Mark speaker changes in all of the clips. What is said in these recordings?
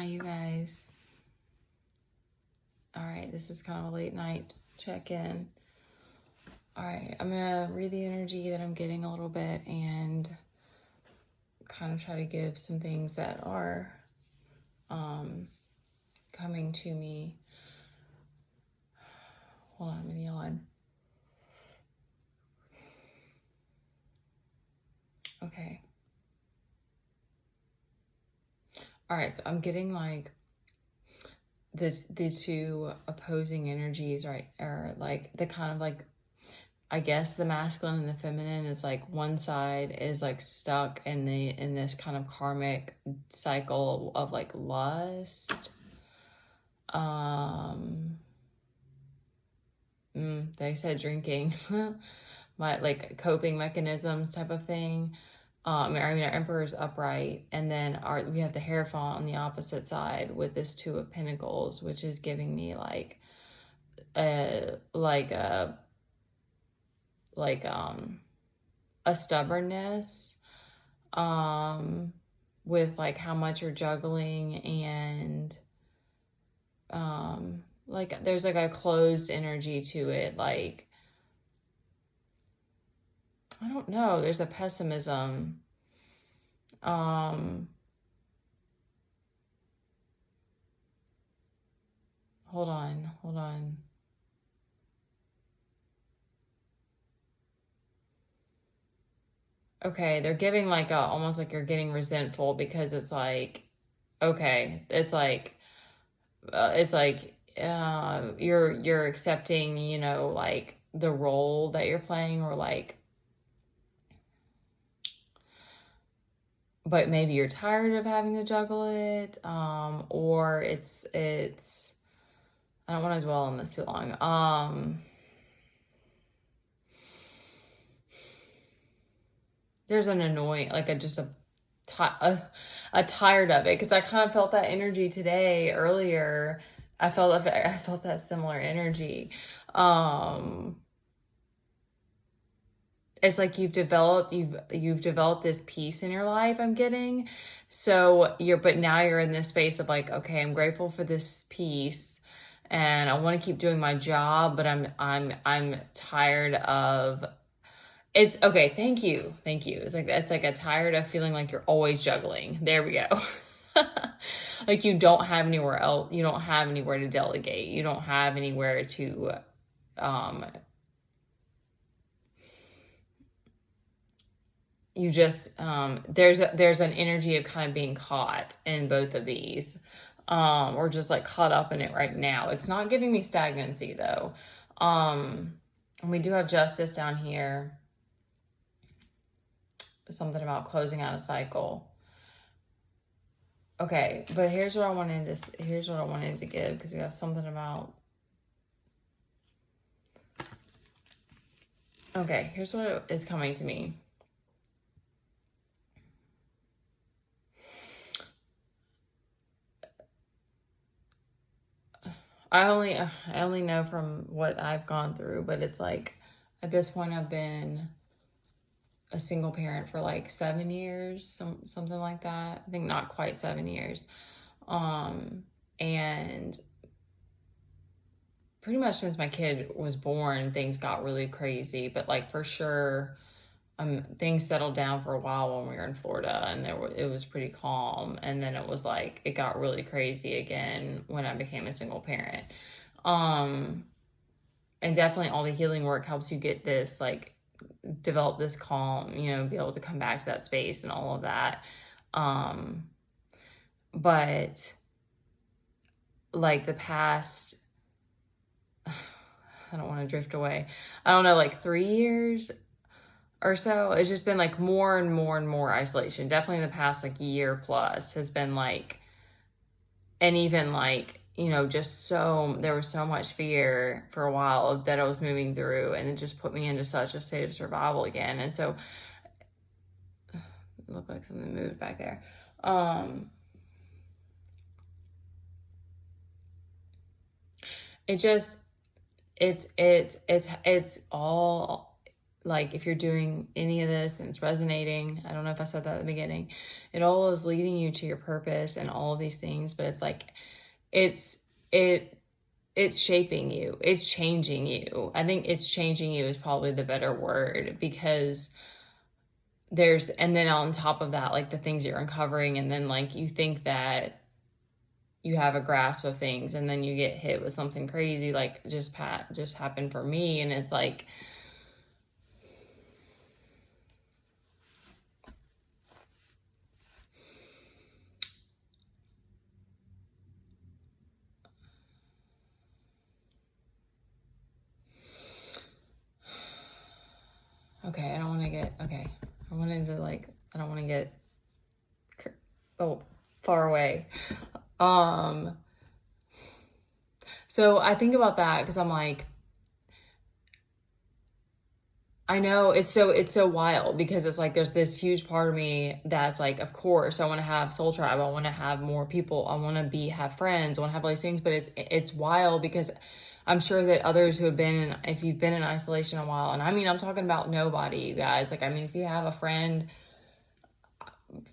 Speaker 1: Hi, you guys. All right, this is kind of a late night check-in. All right, I'm going to read the energy that I'm getting a little bit and kind of try to give some things that are coming to me. Hold on, I'm going to yawn. Okay. All right, so I'm getting like these two opposing energies, right? Are like the kind of like, I guess the masculine and the feminine is like one side is like stuck in this kind of karmic cycle of like lust. They said drinking, my like coping mechanisms type of thing. I mean, our Emperor's upright, and then we have the Hierophant on the opposite side with this Two of Pentacles, which is giving me like a stubbornness, with like how much you're juggling, and like there's like a closed energy to it, like I don't know, there's a pessimism. Hold on. Okay, they're giving like almost like you're getting resentful because it's like, okay, it's like you're accepting, you know, like the role that you're playing, or like, but maybe you're tired of having to juggle it, or it's I don't want to dwell on this too long. There's an annoying, like a tired of it, because I kind of felt that energy today earlier. I felt that similar energy. It's like you've developed this peace in your life, I'm getting. So but now you're in this space of like, okay, I'm grateful for this peace and I want to keep doing my job, but I'm tired of it's okay. Thank you. It's like a tired of feeling like you're always juggling. There we go. Like you don't have anywhere else. You don't have anywhere to delegate. You don't have anywhere to, you just, there's an energy of kind of being caught in both of these, or just like caught up in it right now. It's not giving me stagnancy though. And we do have Justice down here. Something about closing out a cycle. Okay, but here's what I wanted to give, because we have something about. Okay, here's what is coming to me. I only know from what I've gone through, but it's like at this point I've been a single parent for like 7 years, something like that. I think not quite 7 years. And pretty much since my kid was born, things got really crazy, but like for sure, things settled down for a while when we were in Florida, and it was pretty calm. And then it was like, it got really crazy again when I became a single parent. And definitely all the healing work helps you get this, like, develop this calm, you know, be able to come back to that space and all of that. But like the past, I don't want to drift away. I don't know, like 3 years or so, it's just been like more and more and more isolation. Definitely the past like year plus has been like, and even like, you know, there was so much fear for a while that I was moving through, and it just put me into such a state of survival again. And so it looked like something moved back there. It just, it's all, like if you're doing any of this and it's resonating, I don't know if I said that at the beginning, it all is leading you to your purpose and all of these things, but it's like, it's, it, it's shaping you. It's changing you. I think it's changing you is probably the better word, because and then on top of that, like the things you're uncovering, and then like you think that you have a grasp of things, and then you get hit with something crazy, like just happened for me. And it's like, okay, I don't want to get, okay, I wanted to like, I don't want to get, far away. So I think about that because I'm like, I know it's so wild, because it's like there's this huge part of me that's like, of course I want to have soul tribe, I want to have more people, I want to have friends, I want to have all these things, but it's wild because I'm sure that others who have been if you've been in isolation a while, and I mean I'm talking about nobody, you guys, like I mean if you have a friend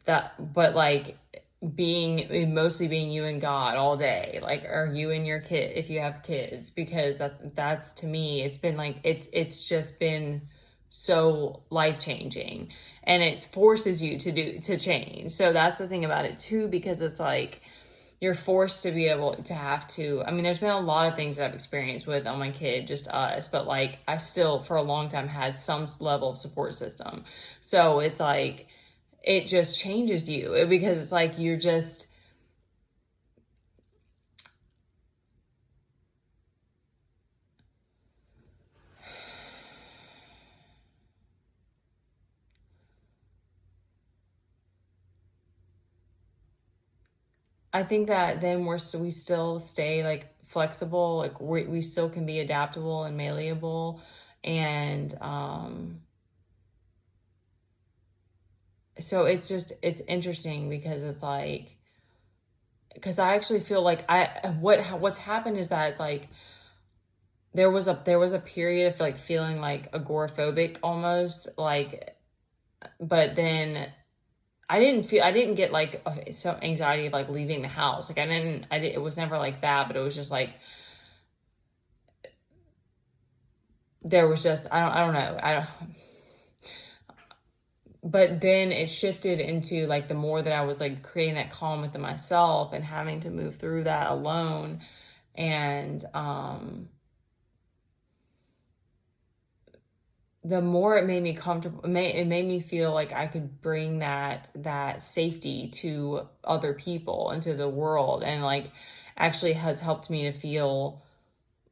Speaker 1: but like mostly being you and God all day, like, or you and your kid if you have kids, because that's to me it's been like it's just been so life-changing, and it forces you to change. So that's the thing about it too, because it's like you're forced to be able to I mean there's been a lot of things that I've experienced with my kid, just us, but like I still for a long time had some level of support system. So it's like it just changes you, because it's like you're just, I think that then we still stay like flexible, like we still can be adaptable and malleable. And so it's interesting, because it's like, because I actually feel like what's happened is that it's like there was a period of like feeling like agoraphobic almost, like, but then I didn't get like so anxiety of like leaving the house. Like it was never like that, but it was just like, there was just, I don't know. But then it shifted into like the more that I was like creating that calm within myself and having to move through that alone. And, the more it made me comfortable, it made me feel like I could bring that safety to other people, into the world, and like actually has helped me to feel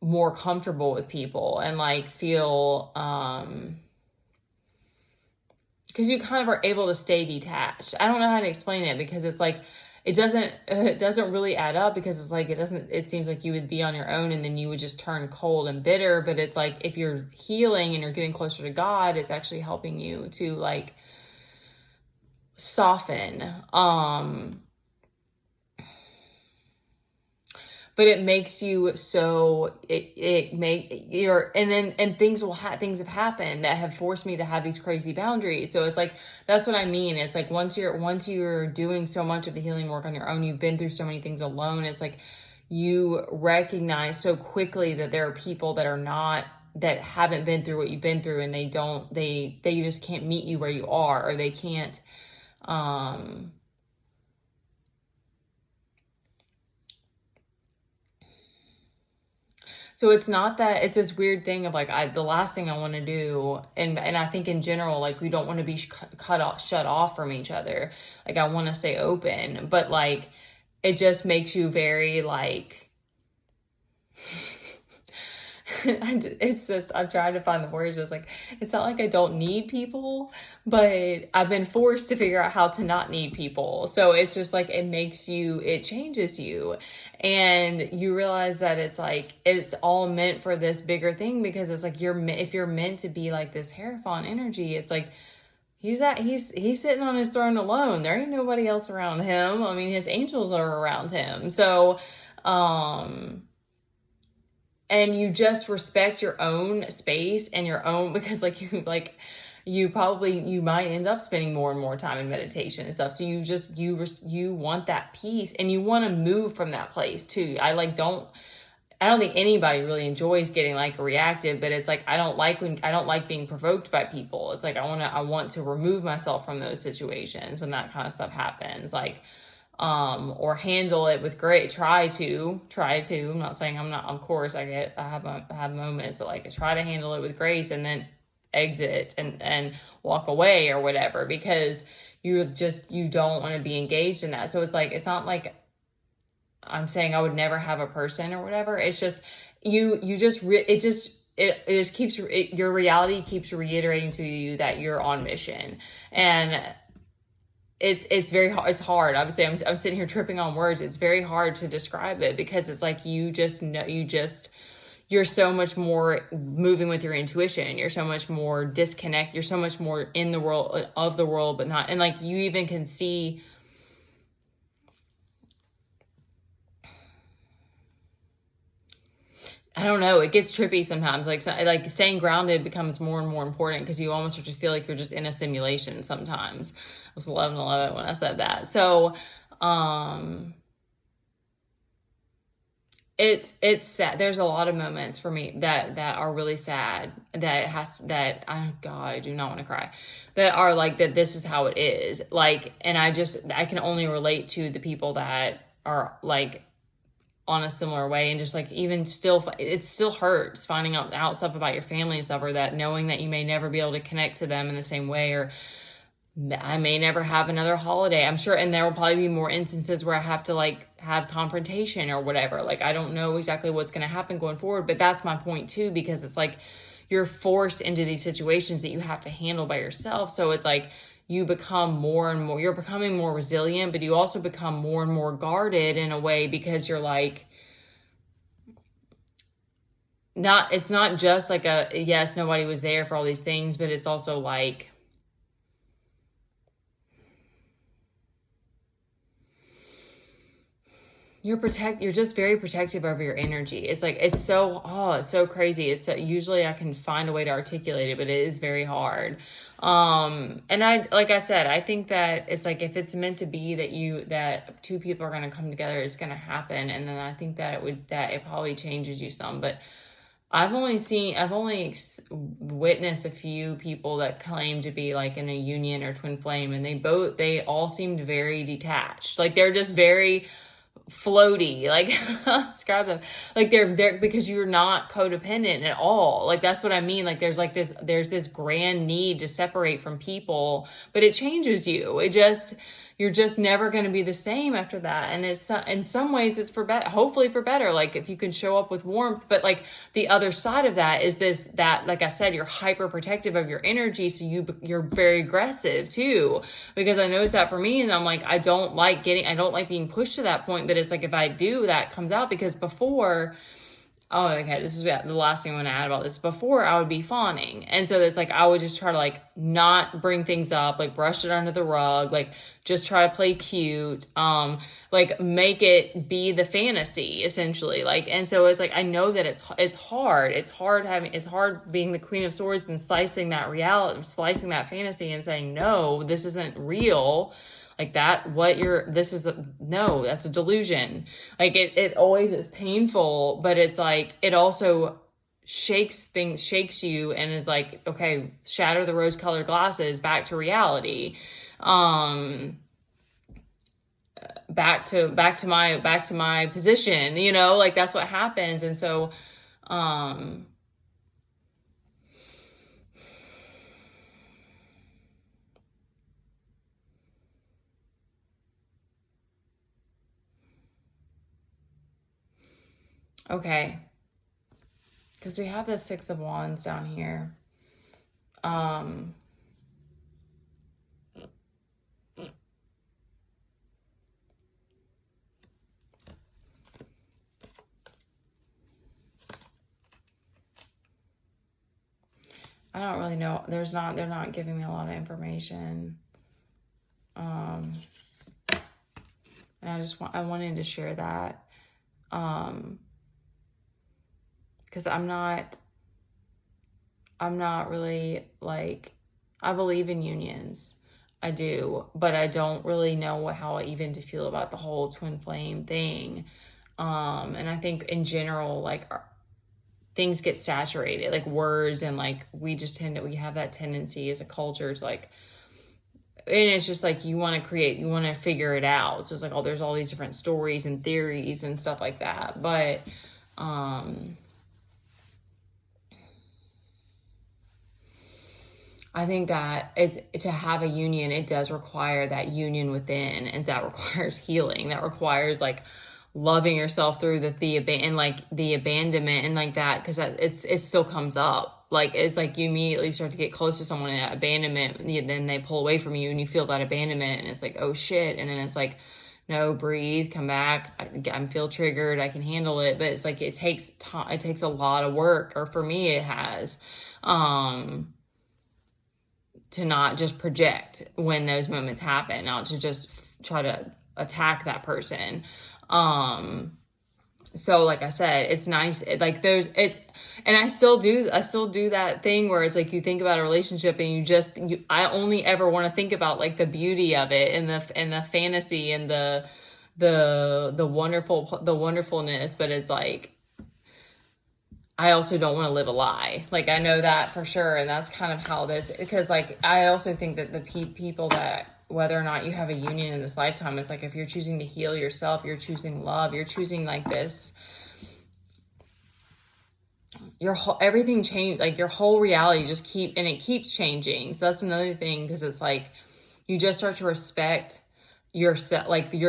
Speaker 1: more comfortable with people, and like feel because you kind of are able to stay detached. I don't know how to explain it, because it's like it doesn't really add up, because it's like it seems like you would be on your own and then you would just turn cold and bitter. But it's like if you're healing and you're getting closer to God, it's actually helping you to like soften. But it makes you so and things have happened that have forced me to have these crazy boundaries. So it's like, that's what I mean. It's like once you're doing so much of the healing work on your own, you've been through so many things alone, it's like you recognize so quickly that there are people that haven't been through what you've been through, and they just can't meet you where you are, or they can't so it's not that, it's this weird thing of like, the last thing I want to do, and I think in general, like we don't want to be shut off from each other. Like I want to stay open, but like it just makes you very like, it's just, I'm trying to find the words. It's like, it's not like I don't need people, but I've been forced to figure out how to not need people. So it's just like, it changes you, and you realize that it's like, it's all meant for this bigger thing, because it's like, if you're meant to be like this Hierophant energy, it's like, he's sitting on his throne alone. There ain't nobody else around him. I mean, his angels are around him. So, and you just respect your own space and your own, because you might end up spending more and more time in meditation and stuff. So you want that peace, and you want to move from that place too. I don't think anybody really enjoys getting like reactive, but it's like, I don't like being provoked by people. It's like, I want to remove myself from those situations when that kind of stuff happens. Like, or handle it with grace. Try to. I'm not saying I'm not, of course I have moments, but like, try to handle it with grace, and then exit and walk away or whatever, because you don't want to be engaged in that. So it's like, it's not like I'm saying I would never have a person or whatever. It's just, it just keeps, your reality keeps reiterating to you that you're on mission. And it's very hard. It's hard. Obviously, I'm sitting here tripping on words. It's very hard to describe it, because it's like, you're so much more moving with your intuition. You're so much more disconnect. You're so much more in the world of the world, but not, and like, you even can see, I don't know, it gets trippy sometimes. Like staying grounded becomes more and more important, because you almost start to feel like you're just in a simulation sometimes. I was 11 when I said that. So, it's sad. There's a lot of moments for me that are really sad, oh God, I do not want to cry, that are like, that this is how it is. Like, and I can only relate to the people that are like on a similar way, and just like, even still, it still hurts finding out stuff about your family and stuff, or that knowing that you may never be able to connect to them in the same way, or I may never have another holiday. I'm sure, and there will probably be more instances where I have to like have confrontation or whatever. Like, I don't know exactly what's going to happen going forward, but that's my point too, because it's like, you're forced into these situations that you have to handle by yourself. So it's like, you become more and more, you're becoming more resilient, but you also become more and more guarded in a way, because you're like, it's not just like yes, nobody was there for all these things, but it's also like, you're just very protective over your energy. It's like, it's so crazy. It's usually I can find a way to articulate it, but it is very hard. And like I said, I think that it's like, if it's meant to be that two people are going to come together, it's going to happen. And then I think that it probably changes you some, but I've only witnessed a few people that claim to be like in a union or twin flame, and they all seemed very detached. Like, they're just very floaty, like, describe them, like they're because you're not codependent at all. Like, that's what I mean. Like, there's this grand need to separate from people, but it changes you. You're just never going to be the same after that. And it's, in some ways, it's for better, hopefully for better, like if you can show up with warmth. But like, the other side of that is that like I said, you're hyper protective of your energy, so you're very aggressive too, because I noticed that for me, and I'm like, I don't like being pushed to that point. But it's like, if I do, that comes out, because before, oh, okay, this is the last thing I want to add about this. Before, I would be fawning. And so it's like, I would just try to like not bring things up, like brush it under the rug, like just try to play cute, like make it be the fantasy essentially. Like, and so it's like, I know that it's hard. It's hard being the Queen of Swords and slicing that fantasy and saying, no, this isn't real. Like that, no, that's a delusion. Like it always is painful, but it's like, it also shakes you, and is like, okay, shatter the rose colored glasses, back to reality. Back to my position, like that's what happens. And so, okay, because we have the Six of Wands down here. I don't really know. They're not giving me a lot of information. And I wanted to share that. because I'm not really like, I believe in unions. I do, but I don't really know how even to feel about the whole twin flame thing. And I think in general, like things get saturated, like words, and like we have that tendency as a culture to like, and it's just like you want to figure it out. So it's like, oh, there's all these different stories and theories and stuff like that. But I think that to have a union, it does require that union within, and that requires healing. That requires like loving yourself through and like the abandonment and like that, because it still comes up. Like it's like you immediately start to get close to someone in that abandonment, and then they pull away from you, and you feel that abandonment, and it's like, oh shit, and then it's like, no, breathe, come back. I feel triggered. I can handle it, but it's like it takes time. It takes a lot of work, or for me, it has. To not just project when those moments happen, not to just try to attack that person. So like I said, it's nice. And I still do that thing where it's like, you think about a relationship and I only ever want to think about like the beauty of it and the fantasy and the wonderfulness, but it's like, I also don't want to live a lie. Like, I know that for sure. And that's kind of how because like, I also think that the people that, whether or not you have a union in this lifetime, it's like, if you're choosing to heal yourself, you're choosing love, you're choosing like this, everything changed, like your whole reality it keeps changing. So that's another thing. Because it's like, you just start to respect your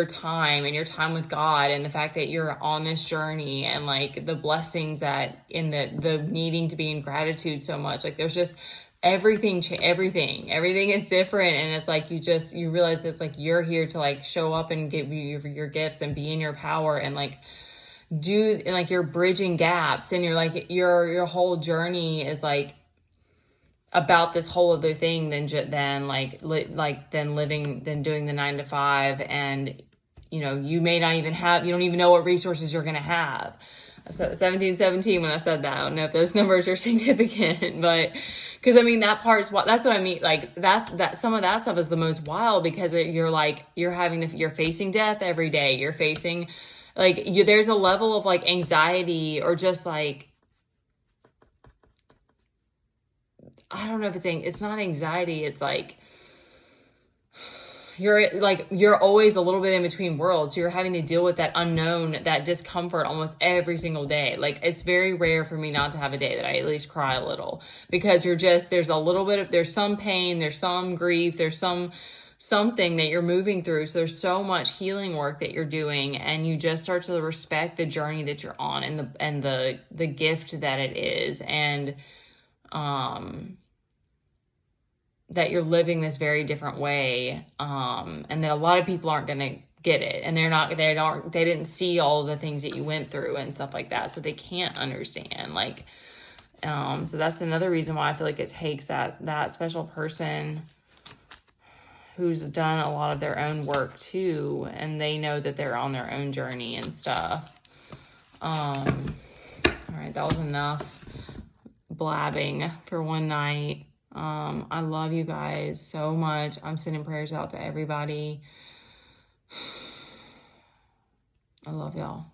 Speaker 1: time and your time with God, and the fact that you're on this journey, and like the blessings that in the needing to be in gratitude so much. Like there's just everything is different. And it's like, you realize it's like, you're here to like show up and give you your gifts and be in your power, and like you're bridging gaps, and you're like, your whole journey is like about this whole other thing than doing the 9 to 5. And you may not even you don't even know what resources you're going to have. I said 1717 when I said that. I don't know if those numbers are significant, but because I mean, that's what I mean. Like some of that stuff is the most wild, because you're facing death every day. You're facing there's a level of like anxiety, or just like, I don't know if it's not anxiety. It's like, you're always a little bit in between worlds. You're having to deal with that unknown, that discomfort almost every single day. Like, it's very rare for me not to have a day that I at least cry a little, because there's some pain, there's some grief, there's something that you're moving through. So there's so much healing work that you're doing, and you just start to respect the journey that you're on, and the gift that it is. And, that you're living this very different way, and that a lot of people aren't going to get it, and they didn't see all of the things that you went through and stuff like that, so they can't understand. Like, so that's another reason why I feel like it takes that special person who's done a lot of their own work too, and they know that they're on their own journey and stuff. All right, that was enough blabbing for one night. I love you guys so much. I'm sending prayers out to everybody. I love y'all.